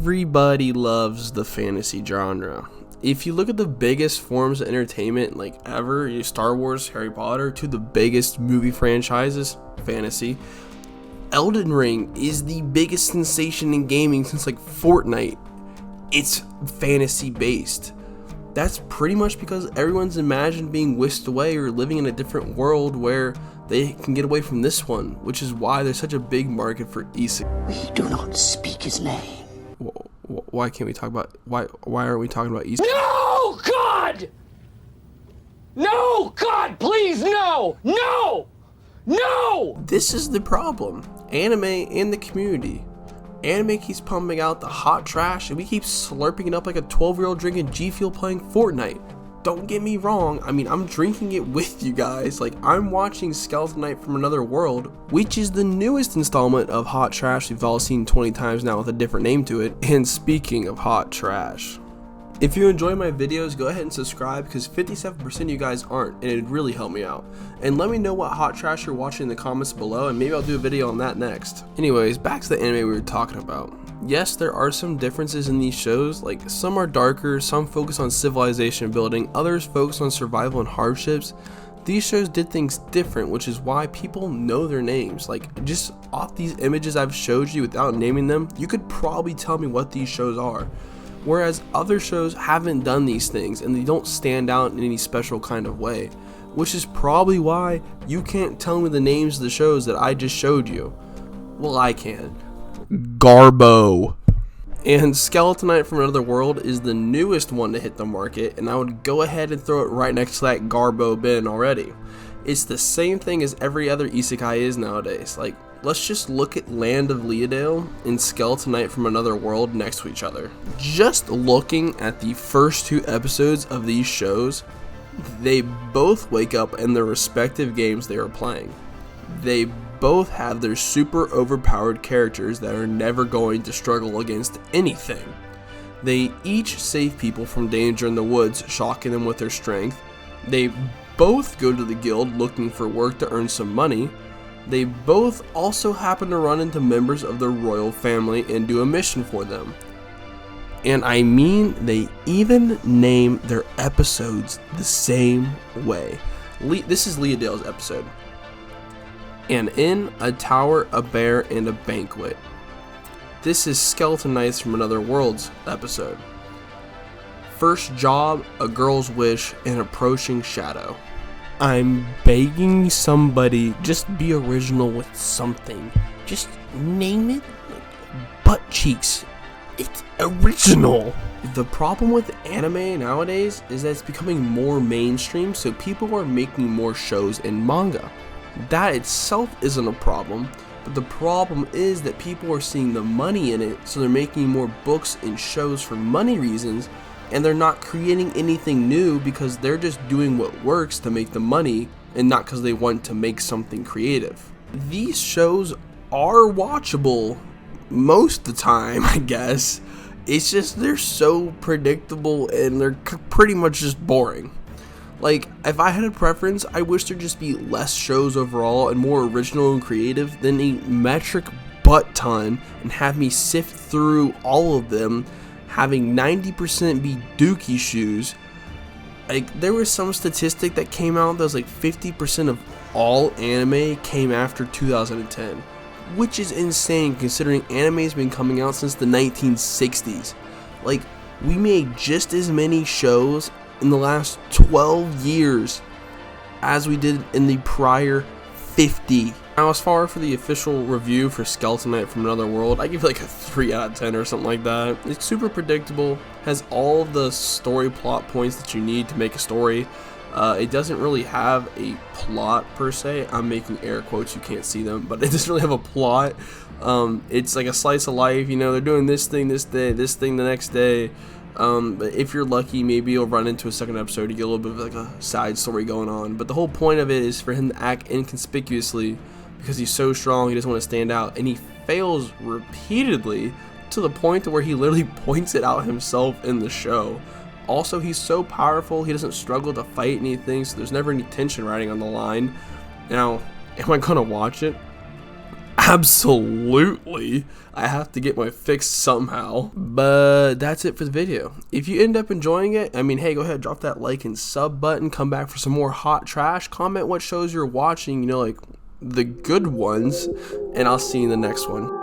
Everybody loves the fantasy genre. If you look at the biggest forms of entertainment like ever, Star Wars, Harry Potter, to the biggest movie franchises, fantasy, Elden Ring is the biggest sensation in gaming since like Fortnite. It's fantasy based. That's pretty much because everyone's imagined being whisked away or living in a different world where they can get away from this one, which is why there's such a big market for Isekai. We do not speak his name. Why can't we talk about why aren't we talking about Isekai? No, God! No, God, please, no! No! No! This is the problem. Anime and the community. Anime keeps pumping out the hot trash and we keep slurping it up like a 12-year-old drinking G Fuel playing Fortnite. Don't get me wrong, I mean, I'm drinking it with you guys. Like, I'm watching Skeleton Knight from Another World, which is the newest installment of hot trash we've all seen 20 times now with a different name to it. And speaking of hot trash, if you enjoy my videos, go ahead and subscribe because 57% of you guys aren't, and it'd really help me out. And let me know what hot trash you're watching in the comments below, and maybe I'll do a video on that next. Anyways, back to the anime we were talking about. Yes, there are some differences in these shows, like some are darker, some focus on civilization building, others focus on survival and hardships. These shows did things different, which is why people know their names. Like, just off these images I've showed you without naming them, you could probably tell me what these shows are. Whereas other shows haven't done these things and they don't stand out in any special kind of way, which is probably why you can't tell me the names of the shows that I just showed you. Well, I can. Garbo. And Skeleton Knight from Another World is the newest one to hit the market, and I would go ahead and throw it right next to that Garbo bin already. It's the same thing as every other Isekai is nowadays. Like, let's just look at Land of Leodale and Skeleton Knight from Another World next to each other. Just looking at the first two episodes of these shows, they both wake up in their respective games they are playing. They both have their super overpowered characters that are never going to struggle against anything. They each save people from danger in the woods, shocking them with their strength. They both go to the guild looking for work to earn some money. They both also happen to run into members of the royal family and do a mission for them. And I mean, they even name their episodes the same way. This is Leodale's episode. An inn, a tower, a bear, and a banquet. This is Skeleton Knights from Another World's episode. First job, a girl's wish, an approaching shadow. I'm begging somebody, just be original with something. Just name it like butt cheeks. It's original. The problem with anime nowadays is that it's becoming more mainstream, so people are making more shows and manga. That itself isn't a problem, but the problem is that people are seeing the money in it, so they're making more books and shows for money reasons, and they're not creating anything new because they're just doing what works to make the money and not because they want to make something creative. These shows are watchable most of the time, I guess. It's just they're so predictable and they're pretty much just boring. Like, if I had a preference, I wish there'd just be less shows overall and more original and creative than a metric butt ton and have me sift through all of them, having 90% be dookie shoes. Like, there was some statistic that came out that was like 50% of all anime came after 2010, which is insane considering anime's been coming out since the 1960s. Like, we made just as many shows in the last 12 years as we did in the prior 50. Now, as far for the official review for Skeleton Knight from Another World, I give it like a 3 out of 10 or something like that. It's super predictable, has all the story plot points that you need to make a story. It doesn't really have a plot per se. I'm making air quotes, you can't see them, but it doesn't really have a plot. It's like a slice of life, you know, they're doing this thing this day, this thing the next day. But if you're lucky, maybe you'll run into a second episode, you get a little bit of like a side story going on. But the whole point of it is for him to act inconspicuously because he's so strong, he doesn't want to stand out, and he fails repeatedly to the point to where he literally points it out himself in the show. Also, he's so powerful, he doesn't struggle to fight anything, so there's never any tension riding on the line. Now, am I gonna watch it? Absolutely. I have to get my fix somehow. But that's it for the video. If you end up enjoying it, I mean, hey, go ahead, drop that like and sub button. Come back for some more hot trash. Comment what shows you're watching, you know, like the good ones. And I'll see you in the next one.